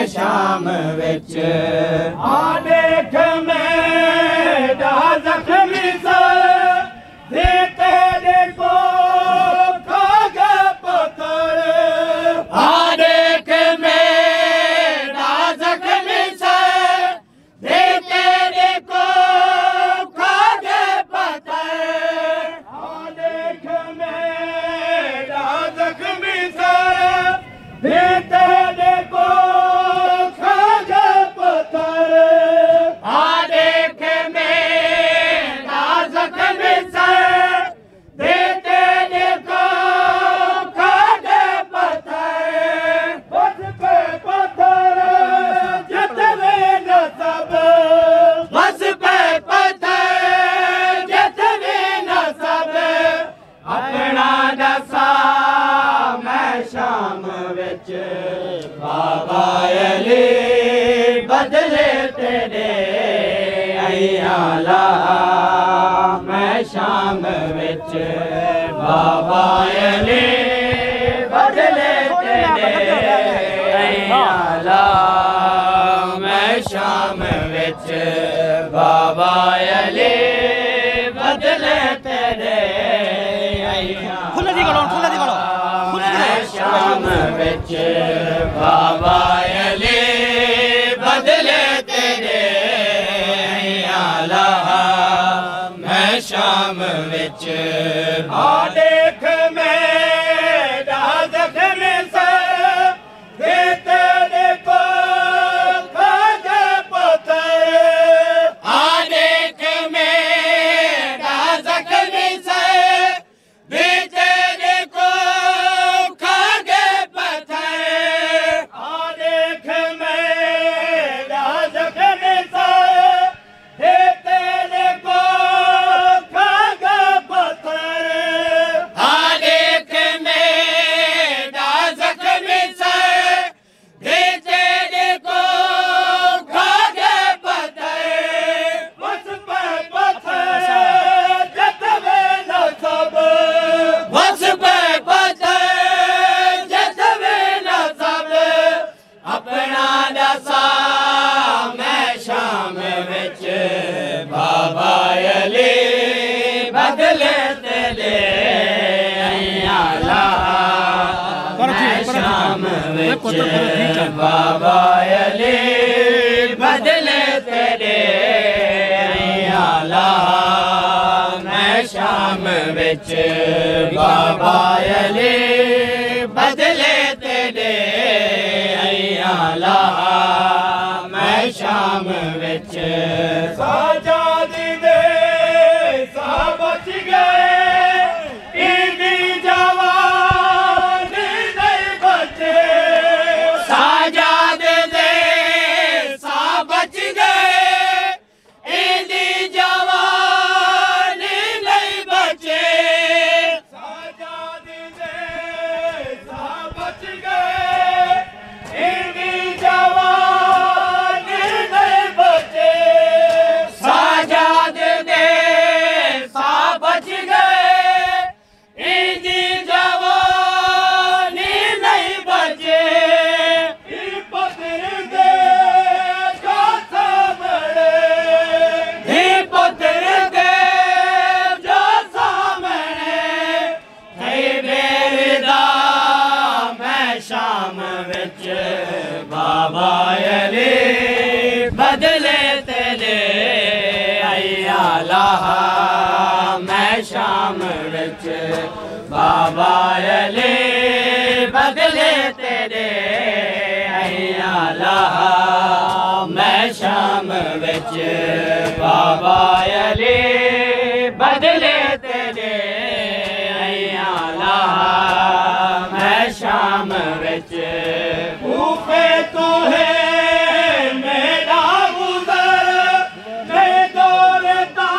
मैं शाम विच आ देख मेरा जख्मी सर दे तेरे को खागा पत्थर आ देख मेरा जख्मी सर दे तेरे को खागा पत्थर आ देख मेरा जख्मी सर दे तेरे को खागा पत्थर आ देख मेरा जख्मी सर दे तेरे को खागा पत्थर बस पे पत्थर जितने न सब बस पे पत्थर जितने न सब अपना दसा मैं शाम विच बाबा अली बदले तेरे अयाला मैं शाम विच बाबा अली बदले तेरे अयाला मैं शाम विच बाबा अली बदले तेरे शाम विच बाबा अली बदले तेरे आला मैं शाम विच आ देख मेरा जख्मी सर दे तेरे को खागा पत्थर आ देख मेरा जख्मी सर दे तेरे को खागे पत्थर आ देख मेरा जख्मी सर दे तेरे को खागा पत्थर आ देख मेरा जख्मी सर दे तेरे को खागे पत्थर बस पे पत्थर जतवे न सब बस पे पत्थर जतवे न सब अपना दसा मैं शाम विच बाबा अली बदले तेरे अयाला मैं शाम विच बाबा अली बदले तेरे अयाला मैं शाम विच बाबा अली बदले तेरे अयाला मैं शाम विच साजादी दे सा बच गए इदी जवान नहीं बचे साजाद दे सा बच गए इदी जवान नहीं बचे साजाद दे सा बच गए इदी जवान नहीं बचे साजाद दे सा बच गए इदी जवान नहीं बचे पुत्र दे जो सामने पुत्र दे जो सामने बेरदा मैं शाम विच बाबा अली बदले तेरे अयाला मैं शाम विच बाबा अली बदले तेरे अयाला मैं शाम विच बाबा अली बदले तेरे अयाला मैं शाम विच भूखे तो है मेरा गुजर नहीं दौड़ता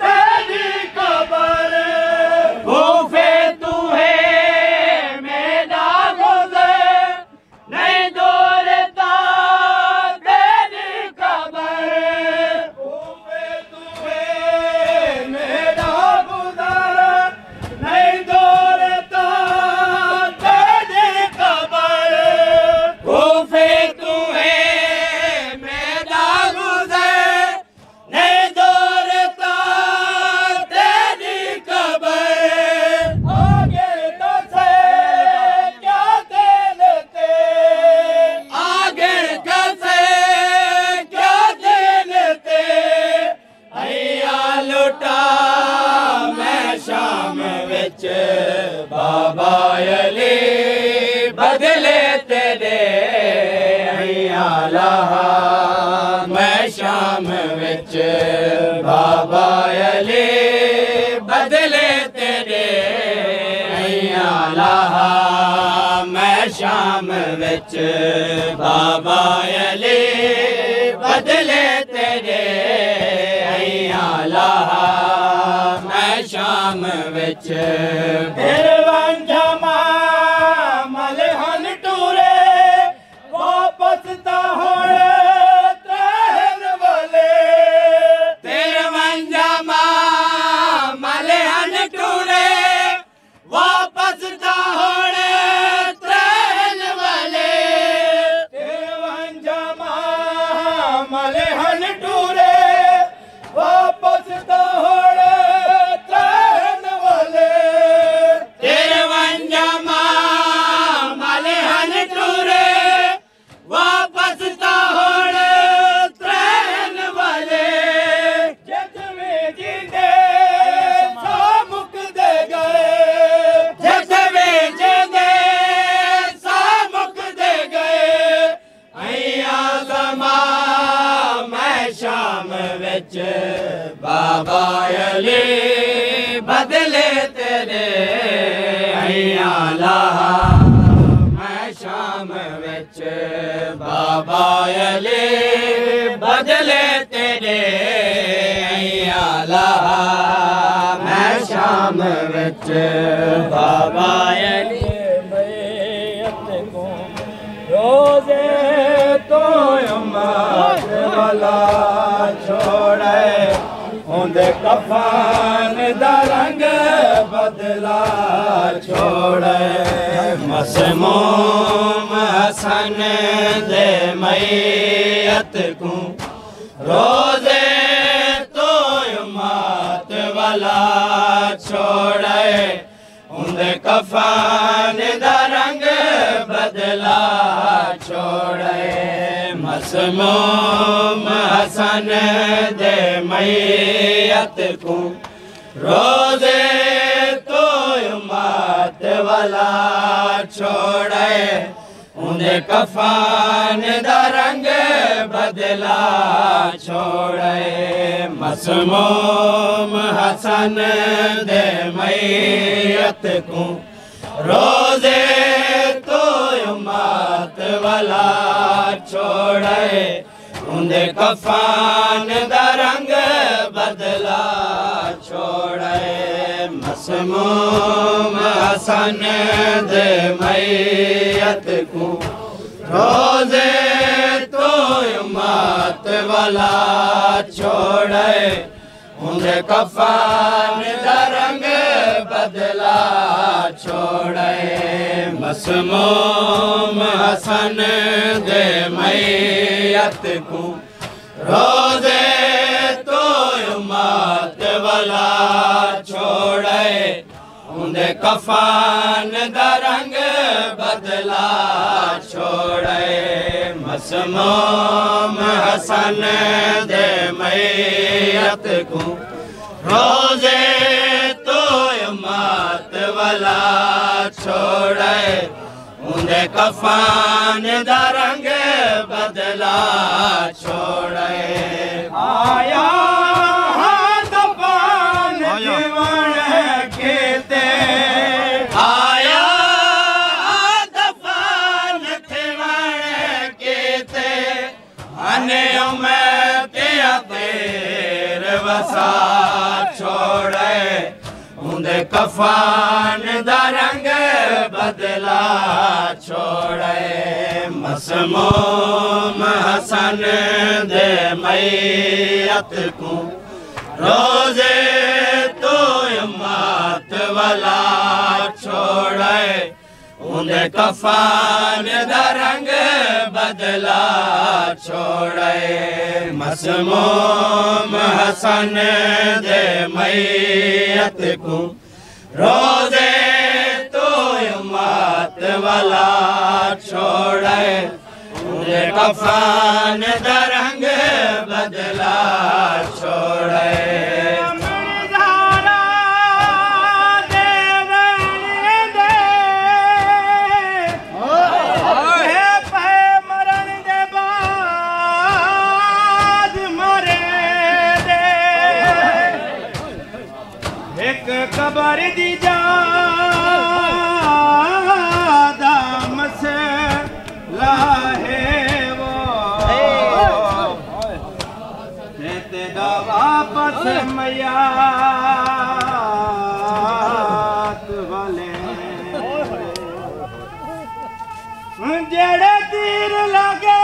तेरी कबर भूखे तू है मेरा गुजर नहीं दौड़ता तेरी कबर भूखे लाहा मैं शाम विच बाबा अली बदले तेरे लाहा मैं शाम विच बाबा अली बदले तेरे लाहा मैं शाम विच फिर वंझा मलहन टूरे वापस ता होण तहन वाले तेरे वंझा मलहन टूरे वापस ता होण तहन वाले तेरे वंझा मलहन टूरे वापस ता होण तहन वाले तेरे वंझा मलहन टूरे वापस ता होण तहन वाले जग में जींदे सा मुकदे गए जग में जींदे सा मुकदे गए अइया समा मैं शाम विच बाबा अली बदले तेरे अइया लाहा मैं शाम विच बाबा अली बदले तेरे अइया लाहा मैं शाम विच बाबा अली बैत को रोजे तो उम्मत वाला छोड़े उन्दे कफन दा रंग बदला छोड़े मसमूम हसन दे मैयत को रोजे तो उम्मत वाला छोड़े उन्दे कफन दा रंग बदला छोड़े मसमूम हसन दे मैयत को रोजे तो उम्मत वाला छोड़े उन्दे कफन दा रंग बदला छोड़े मसमूम हसन दे मैयत को रोजे तो उम्मत वाला छोड़े उन्दे कफन दा रंग बदला छोड़े मसमूम हसन दे मैयत को रोजे तो उम्मत वाला छोड़े उन्दे कफन दा रंग बदला छोड़े मसमूम हसन दे मैयत को रोजे तो उम्मत वाला छोड़े उन्दे कफन दा रंग बदला छोड़े मसमूम हसन दे मैयत को रोजे तो उम्मत वाला छोड़े उन्दे कफन दा रंग बदला छोड़े आया दफन जीवन केते आया दफन जीवन केते अने उम्मत तेर वसा छोड़े उन्दे कफन दा रंग बदला छोड़े मसमूम हसन दे मैयत को रोजे तो उम्मत वाला छोड़े उन्दे कफन दा रंग बदला छोड़े मसमूम हसन दे मैयत को रोजे तो उम्मत वाला छोड़े उन्दे कफन दा रंग बदला छोड़े कबर दी जा दाम से लाहे वो तेरा वापस मयात वाले जेड़े तीर लगे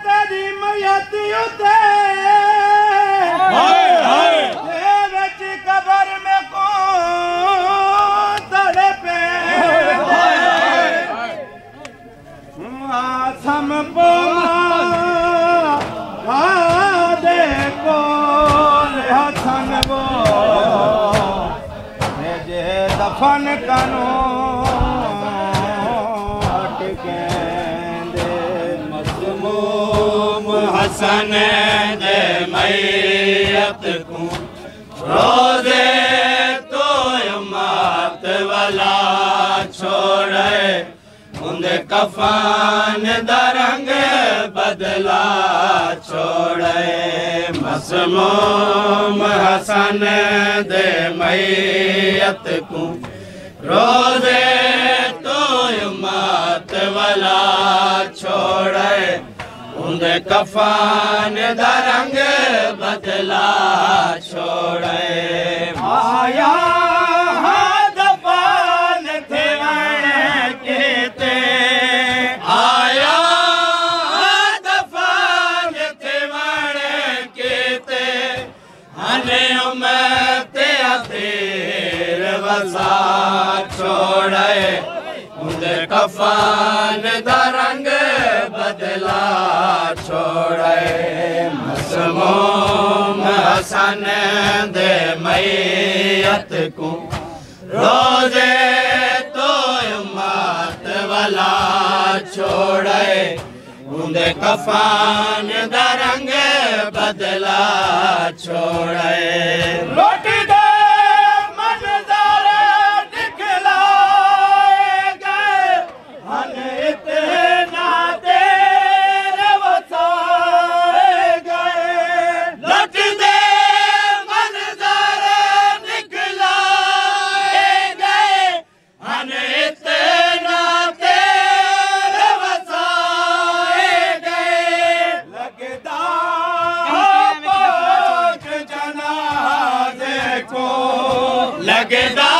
तेरी मयत उते विच कबर में कौन तड़पे आसम पोमा देखो हसन वो जे दफन कनो हसन दे मैयत को रोजे तो मात वाला छोड़े उनके कफन दा रंग बदला छोड़े मसमूम हसन दे मैयत को रोजे तो मात वाला छोड़े उनके कफन दा रंग बदला छोड़े आया दफन थे केते आया दफन थे केते हने उम्मत अतीर वसा छोड़े उनके कफन दा रंग बदला छोड़े मसमूम हसन दे मैयत को रोजे तो मात वाला छोड़े उनके कफन दा रंग बदला छोड़े रोटी दे मंजर दिखलाए गए हन इतना लगदा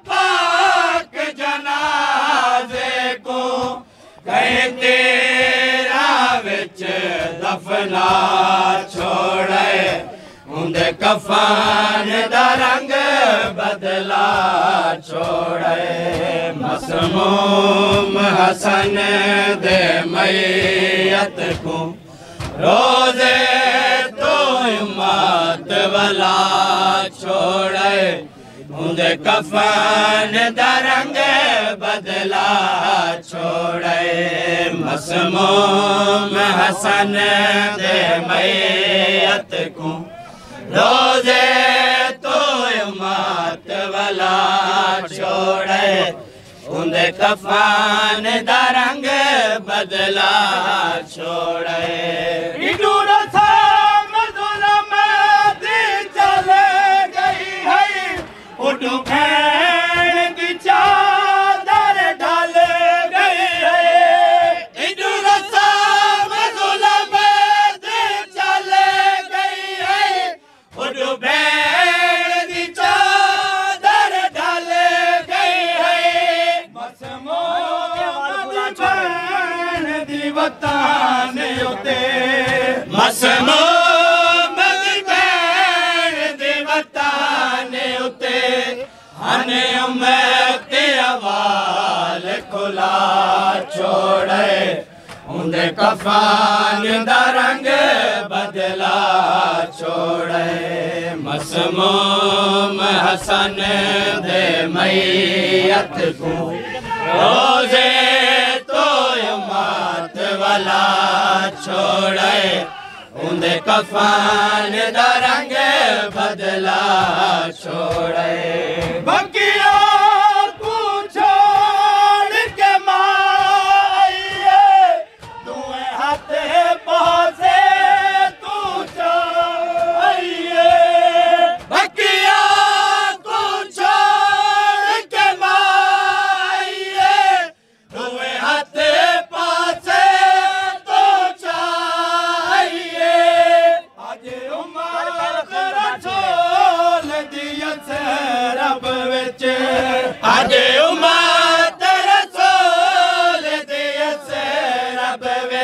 पाक जनाजे को कहे तेरा विच दफना छोड़े उनके कफन दा रंग बदला छोड़े मसमूम हसन दे मैयत को रोजे तो मात वाला छोड़े उनके कफन दा रंग बदला छोड़े मसमूम हसन दे मैयत को रोजे तो मात वाला छोड़े उनके कफन दा रंग बदला छोड़े उठो भैन की चादर ढल गई है इधर रस्म जुल्म चल गई है उठो भैन की चादर ढल गई है मसमूम भैन दी वतन उते मसमूम भैन दी वतन उते हने उम्मत अवाल खुला छोड़े उनके कफन दा रंग बदला छोड़े मसमूम हसन दे मैयत को रोजे तो मात वाला छोड़े उनके कफन दा रंग बदला छोड़े बकिया को छोड़ के माइए दुए हाथ पहुंचे तू चाहिए बकिया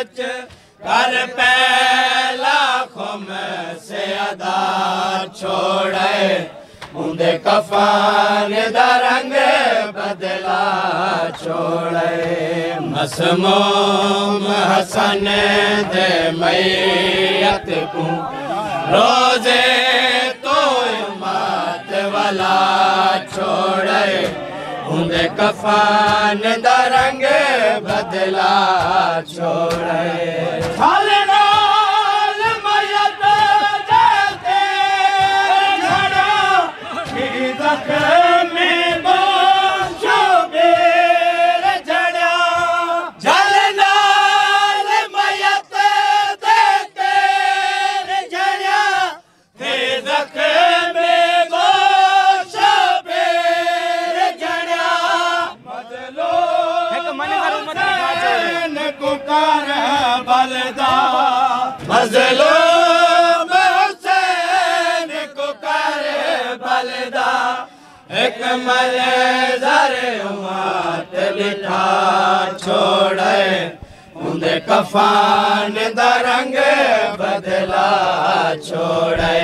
विच कर पहला खुम से अदा छोड़े उन्दे कफन दा रंग बदला छोड़े मसमूम हसन दे मैयत को रोजे तो उम्मत वाला छोड़े उन्दे कफन दा रंग बदला छोड़े मज़लूम हुसैन को कर बलदा एक मलज़र उम्मत बिठा छोड़े उन्दे कफन दा रंग बदला छोड़े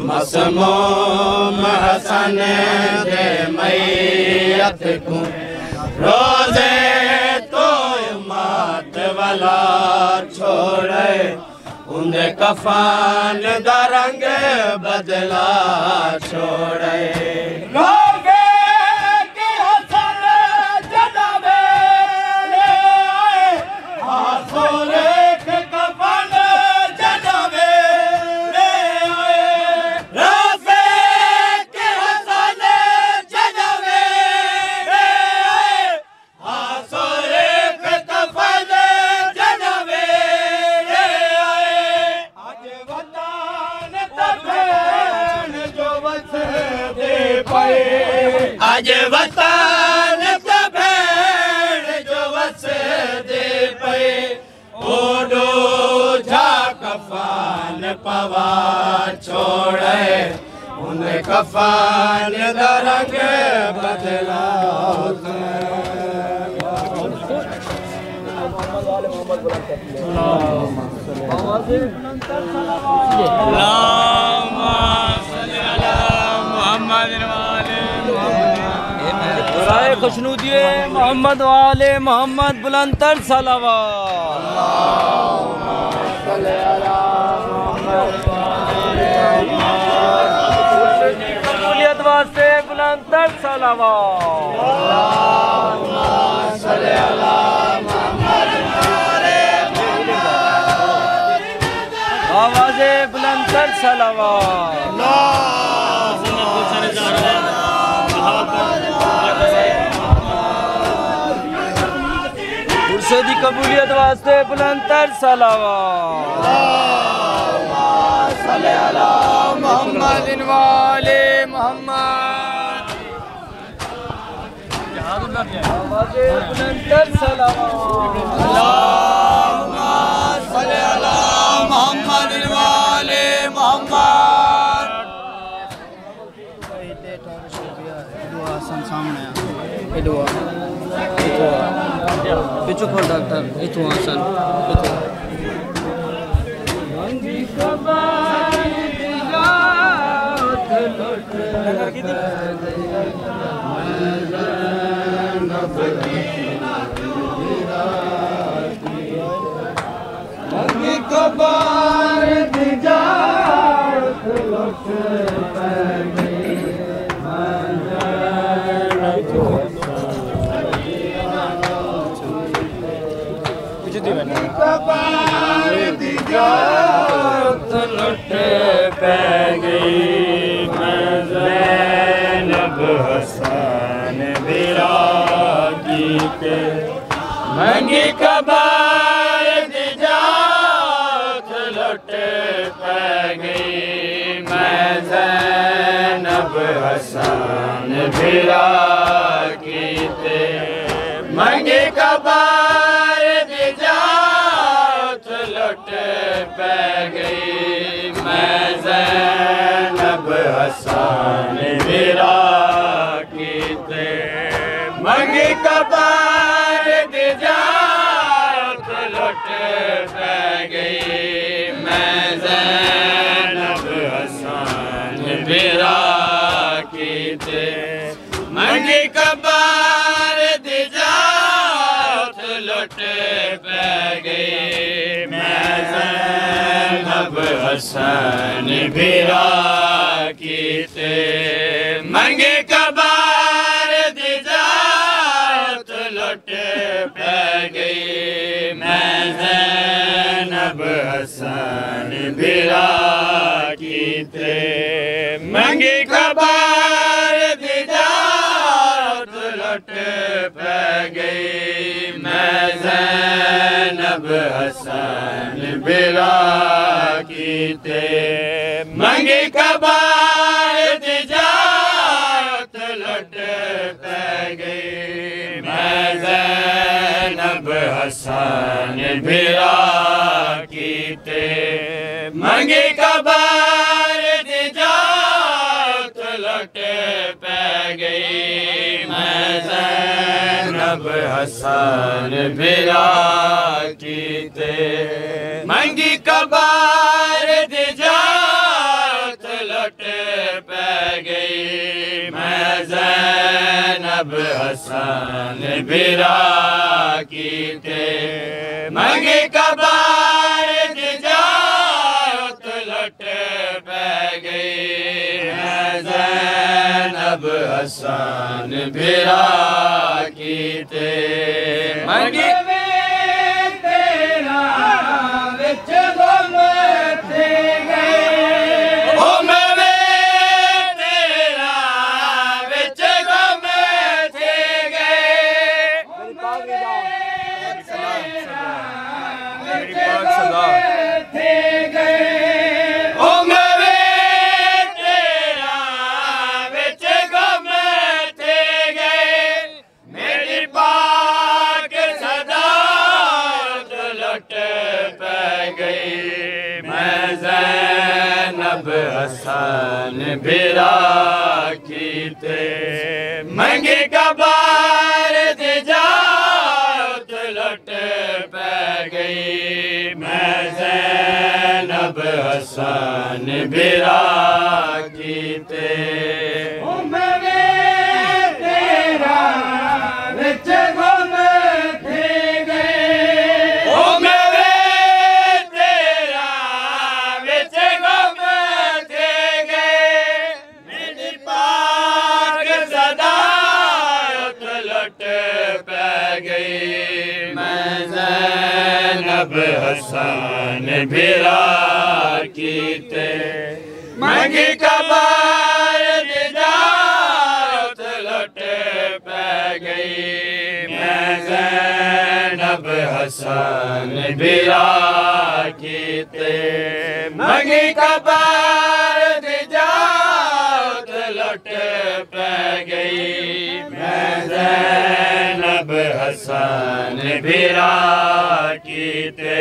मसमूम हसन दे मैयत को रोजे तो उम्मत वाला छोड़े उन्दे कफन दा रंग बदला छोड़े रोगे के हसन जनाबे आसुर के कफन जनाबे राफे के हसन जनाबे आसुर के कफन जनाबे आज वतन ता भेड़ जो वस दे पे ओडो झा कफन पवा छोड़े उन्हें कफन दा रंग बदला खुशनूदिए मोहम्मद वाले मोहम्मद बुलंदतर सलावत वास्ते बुलंदतर सलावत आवाज़े बुलंदतर सलावत दी कबूलियत वास्ते बुलंदतर सलावत मोहम्मद वाले मोहम्मद बुलंदतर सलावत मोहम्मद वाले मोहम्मद सामने पिछू खोल डॉक्टर इतु आसन इतु लुट पै गई मैं ज़ैनब हसन विरागी पे मंगी कबार दिजात लुट पै गई मैं ज़ैनब हसन विरागी पे मंगी कबार दिजात लुट पै गई मैं ज़ैनब हसन विरागी पे मंगी कबार दिजात लुट लुट पै गई मैं ज़ैनब हसन बिरा कीते मंगी कबार दी जात लुट पै गई मैं ज़ैनब हसन बिरा कीते मंगी कबार दी जात लुट पै गई मैं ज़ैनब हसन बिरा कीते मंगी कबार दी जात लुट पै गई मैं ज़ैनब हसन बिरा कीते मंगी कबार दी जात लुट पै गई मैं ज़ैनब हसन बिरा कीते मंगी कबार दी जात लुट पै गई मैं ज़ैनब हसन बिरा कीते मंगी कबार दी जात लुट पै गई मैं ज़ैनब हसन बिरा कीते मंगी कबार दी जात लुट पै गई मैं ज़ैनब हसन बिरा कीते मंगी तेरा विच गुम थे गए ओ मैं तेरा विच गुम थे गए मेरी पाक सदा थे गए ओ मैं तेरा विच गुम थे गए मेरी पाक सदा लुट पै गई मैं ज़ैनब हसन बिरा कीते मंगी कबार दी जात लुट पै गई मैं ज़ैनब हसन बिरा कीते तेरा विच गुम थे गए ओ तेरा विच गुम थे गए मेरी पाक सदा लुट पै गई मैं ज़ैनब हसन बिरा कीते मंगी कबार दी जात लुट पै गई मैं ज़ैनब हसन बिरा कीते मंगी कबार दी जात लुट पै गई मैं ज़ैनब हसन बिरा कीते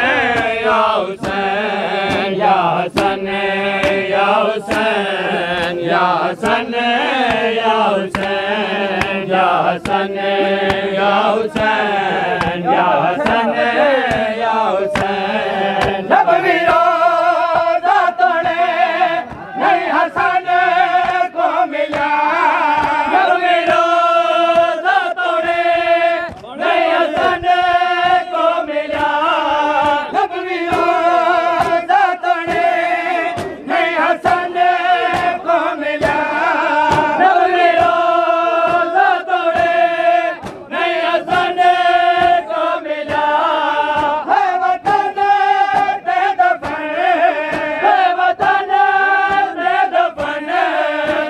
या हसन या हुसैन या हसन या हुसैन या हसन या हुसैन जब विरोधा तोड़े नहीं हसन को मिला जब विरोधा तोड़े नहीं हसन को मिला जब विरोधा तोड़े नहीं हसन को मिला जब विरोधा तोड़े नहीं हसन को मिला है वतन दे दफन है वतन दे दफन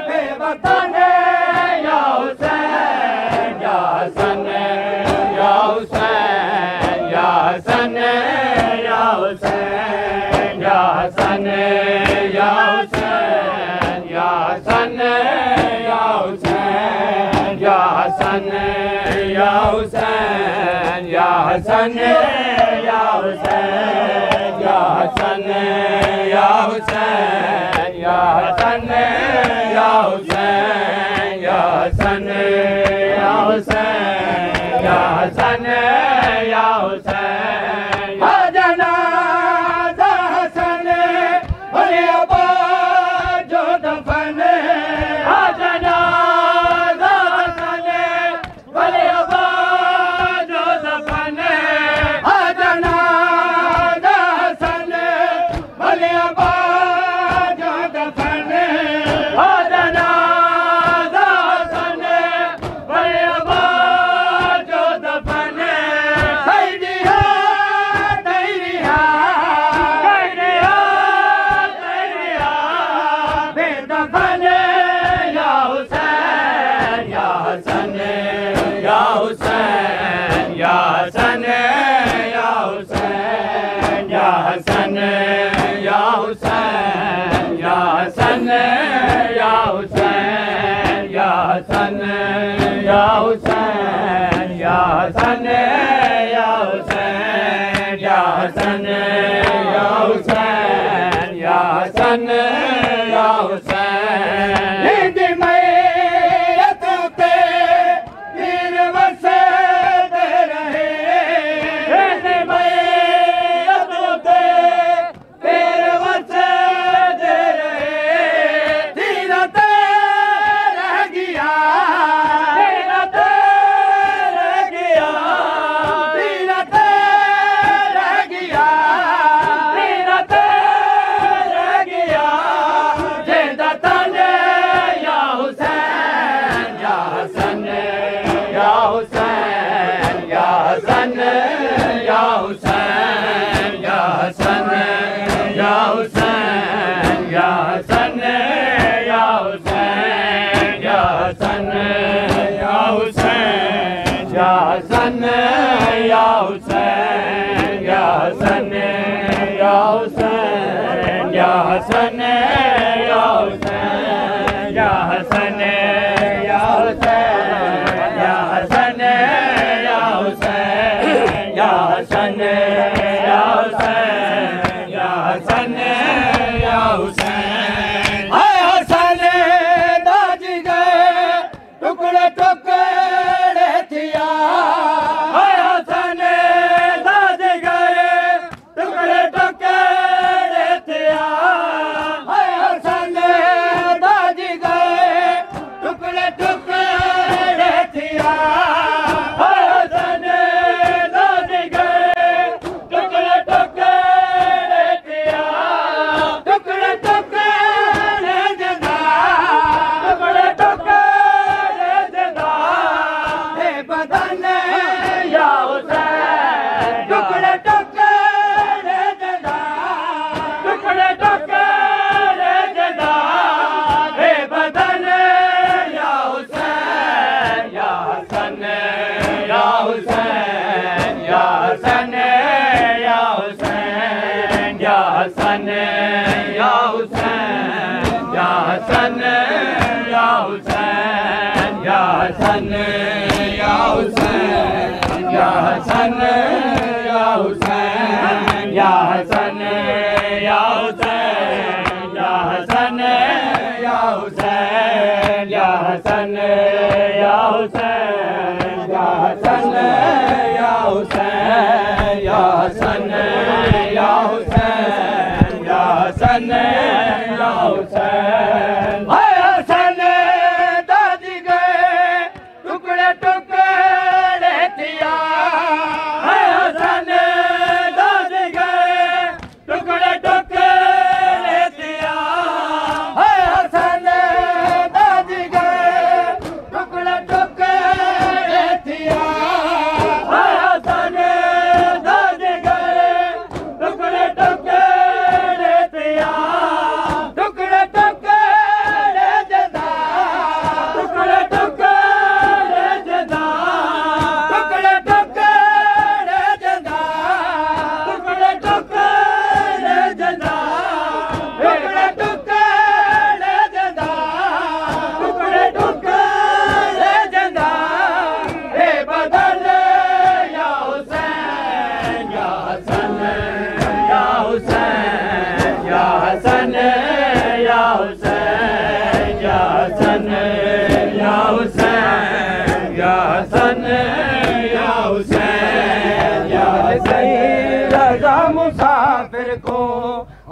है वतन या हुसैन या हसन या हुसैन या हसन या हुसैन या हसन या हुसैन या हसन या हुसैन या हसन या हुसैन या हसन या हुसैन या हसन या हुसैन या हसन या हुसैन या हसन या हुसैन या हसन या हुसैन या जनाजा हसन अरे अबा जो दफन आ जनाजा हसन अरे अबा जो दफन आ जनाजा हसन अरे अबा जो दफन आ जनाजा हसन अरे अबा जो दफन दैरिया दैरिया दैरिया दैरिया बेदफन या हुसैन या हसन या हुसैन या हसन या हुसैन या हसन या हुसैन या हसन या हुसैन या हसन या हुसैन या हसन या हुसैन या हसन या हुसैन या हसन या हुसैन हिंद मैयत पे वीर वसते रहे हिंद मैयत पे वीर वसते रहे तीरथ रह गया तीरथ रह गया तीरथ रह गया तीरथ रह गया जिंदतन या हुसैन या हसन या हुसैन या हसन या हुसैन या हसन या हुसैन या हसन या हुसैन या हसन या हुसैन या हसन या हुसैन या हसन या हुसैन या हसन या हुसैन या हसन या हुसैन या हसन या हुसैन या हसन या हुसैन या हसन या हुसैन हाय हसन दाज गए टुकड़े टुकड़े थिया हाय हसन दाज गए टुकड़े टुकड़े थिया हाय हसन दाज गए टुकड़े टुकड़े थिया हाय हसन दाज गए टुकड़े टुकड़े थिया टुकड़े टुकड़े जदा टुकड़े टुकड़े जदा हे बदन या हुसैन टुकड़े टुकड़े जदा टुकड़े टुकड़े जदा हे बदन या हुसैन या हसन या हुसैन या हसन या हुसैन या हसन या हुसैन या हसन या हुसैन या हसन या हुसैन या हसन या हुसैन या हसन या हुसैन या हसन या हुसैन या हसन या हुसैन या हसन या हुसैन या हसन या हुसैन या हसन या हुसैन हाय हसन दादी गए टुकड़े टुकड़े थिया हाय हसन दादी गए टुकड़े टुकड़े थिया हाय हसन दादी गए टुकड़े टुकड़े थिया हाय हसन दादी गए टुकड़े टुकड़े थिया टुकड़े टुकड़े जदा टुकड़े टुकड़े जदा टुकड़े टुकड़े जदा टुकड़े टुकड़े जदा टुकड़े टुकड़े जदा टुकड़े टुकड़े जदा हे बदल या हुसैन या हसन या हुसैन या हसन या हुसैन या हसन या हुसैन या हसन या हुसैन या हसन रज़ा मुसाफिर को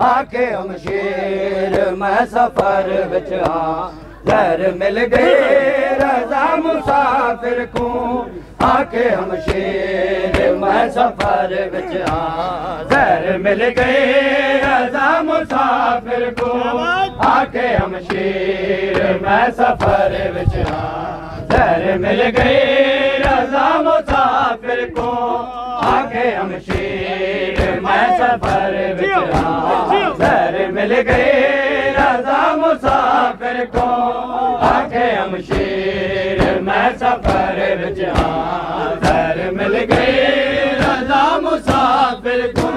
आके हम शेर मैं सफर विच हाँ घर मिल गए रज़ा मुसाफिर को आके हम शेर मैं सफर विच हाँ घर मिल गए रज़ा मुसाफिर को आके हम शेर मैं सफर विच हाँ घर मिल गए रज़ा मुसाफिर को आके हम शेर मैं सफर विच हाँ घर मिल गए रज़ा मुसाफिर को आके हम शेर मैं सफर विच हाँ घर मिल गए रज़ा मुसाफिर को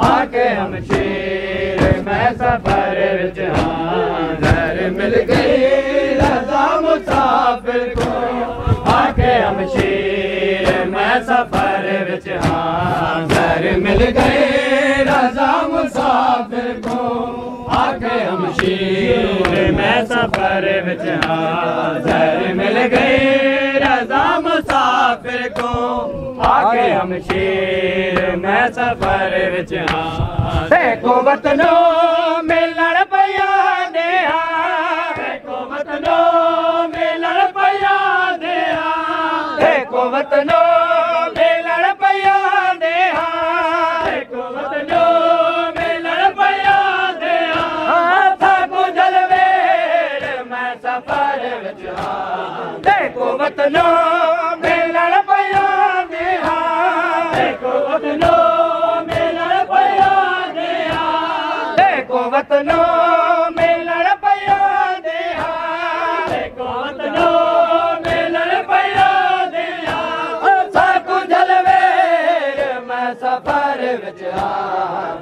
आके हम शेर मैं सफर विच हाँ घर मिल गए रज़ा मुसाफिर को आके हम शेर मैं सफर विच हाँ घर मिल गए रज़ा मुसाफिर को आके हम शेर मैं सफर विच हाँ घर मिल गए रज़ा मुसाफिर को आके हम शेर मैं सफर विच हाँ देखो वतनों मिलण पिया दे देखो वतनों मिलण पिया दे देखो वतनों मिलण पिया दे देखो वतनों मिलण पिया दे थाको जलवेर मैं सफर विच देखो वतनों मिलण पिया दे देखो वतनों मिलण पिया दे देखो वतनों मिलण पिया दे देखो वतनों मिलण पिया दे थाको जलवेर मैं सफर विच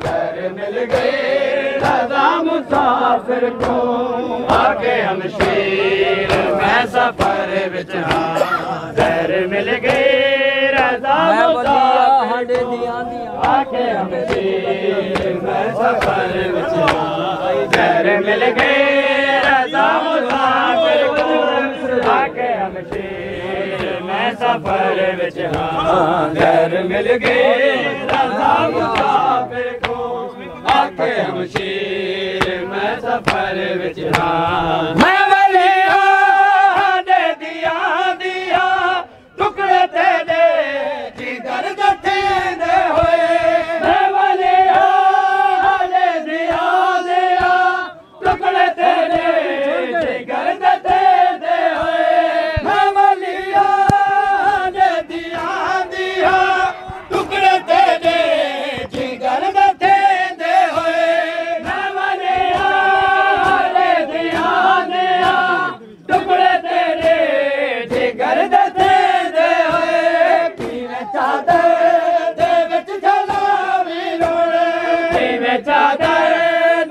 घर मिल गए रज़ा मुसाफिर को आके हम शेर मैं सफर विच घर मिल गए रज़ा मुसाफिर को आके हम शेर मैं सफर विच घर मिल गए रज़ा मुसाफिर को आके हम शेर मैं सफर विच घर मिल गए रज़ा मुसाफिर को आके हम शेर मैं सफर विच मैं वलिया दे दिया दिया टुकड़े तेरे जिगर जथे दे होए मैं वलिया दे दिया दिया टुकड़े तेरे जिगर जथे दे होए मैं वलिया दे दिया दिया टुकड़े तेरे जिगर जथे दे होए मैं वलिया दे दिया दिया टुकड़े तेरे जिगर जथे दे होए किवें चादर दे विच जलावी रोणे किवें चादर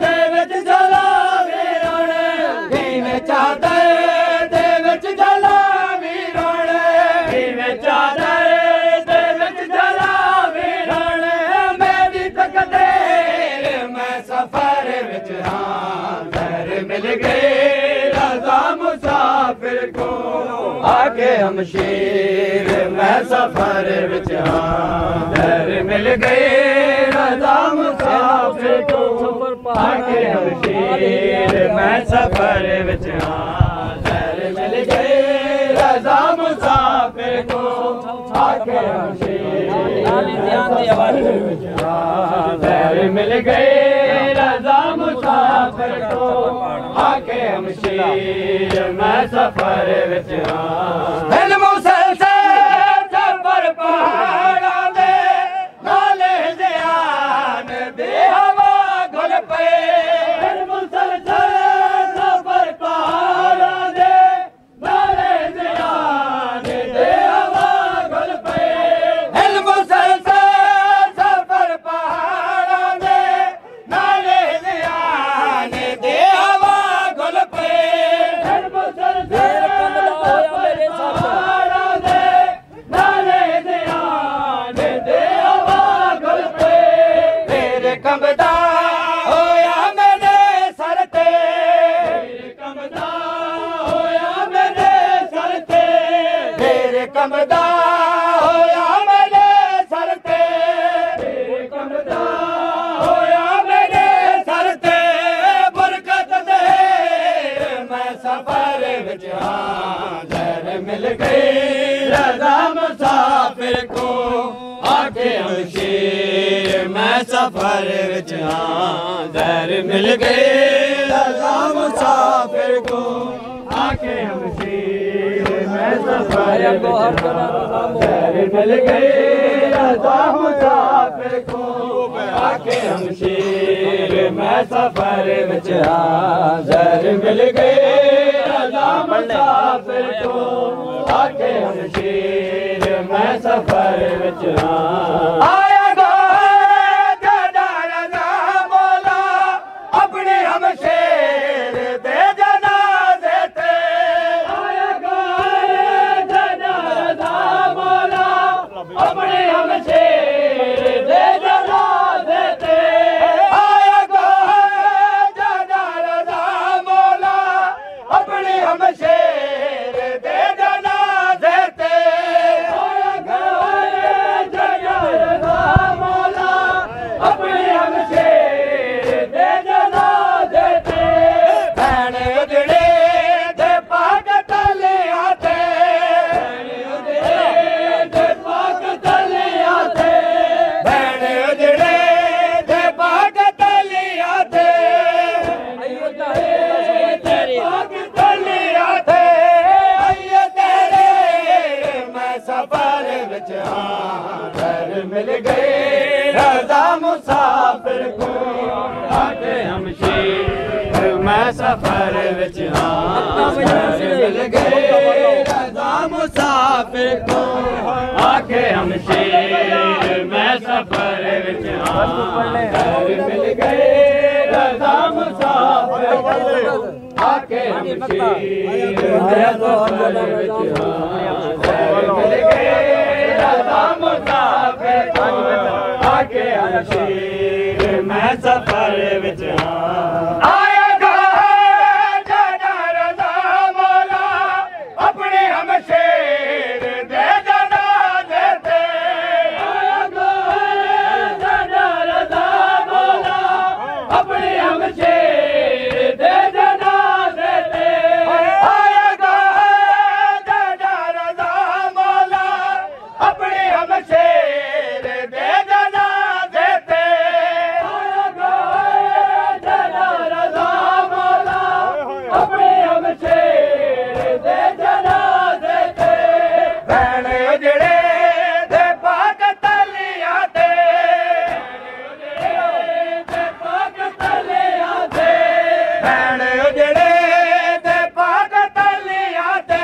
दे विच जलावी रोणे किवें चादर दे विच जलावी रोणे किवें चादर दे विच जलावी रोणे मेरी तकदीर मैं सफर विच हाँ घर मिल गए हमशीर मैं सफर विच दर मिल गए रज़ा मुसाफिर को आके हमशीर मैं सफर विच दर मिल गए रज़ा मुसाफिर को आके हमशीर दर मिल गए रज़ा मुसाफिर को आके हमशीर मैं सफर विच मुसलसल सफर पहाड़ा दे नाले ज़ियान दे हवा घुल पे मुसलसल सफर पहाड़ा दे नाले ज़ियान दे हवा घुल पे मुसलसल सफर पहाड़ा दे नाले ज़ियान दे हवा घुल पे कंबदा होया मेरे सर ते कंबदा होया मेरे सर ते मेरे कंबदा होया मेरे सर ते कंबदा होया मेरे सर ते बरकत दे मैं सफर विच दर मिल गई रज़ा मुसाफिर को आके हमशीर मैं सफर विच दर मिल गए रज़ा मुसाफिर को आके हमशीर मैं सफर विच दर मिल गए रज़ा मुसाफिर को आके हमशीर मैं सफर विच दर मिल गए रज़ा मुसाफिर को आके हमशीर मैं सफर विच आया गो जदा रज़ा मौला अपने हमशीर दे जनाज़े ते आया गो जदा रज़ा मौला अपने हमशीर दे जनाज़े ते आया गो जदा रज़ा मौला अपने हमशीर दे जनाज़े ते मिल गए रज़ा मुसाफिर को आके हमशीर मैं सफर विच मिल गए रज़ा मुसाफिर को आके हमशीर मैं सफर विच मिल गए रज़ा मुसाफिर को आके हमशीर मैं सफर विच मिल गए रज़ा मुसाफिर को आके हमशीर मैं सफर विच आया गो जदा रज़ा मौला अपने हमशीर दे जनाज़े ते आया गो जदा रज़ा मौला अपने हमशीर दे जनाज़े ते आया गो जदा रज़ा मौला अपने हमशीर दे जनाज़े ते आया गो जदा रज़ा मौला अपने हमशीर दे जनाज़े ते भैण उजड़े दे पाक तलियां ते पाक तलियां ते भैण उजड़े दे पाक तलियां ते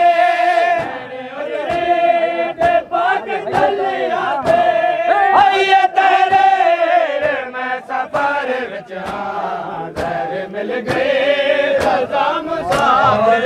पाक तलियां ते आइए तेरे मैं सफर विच दर मिल गए रज़ा मुसाफिर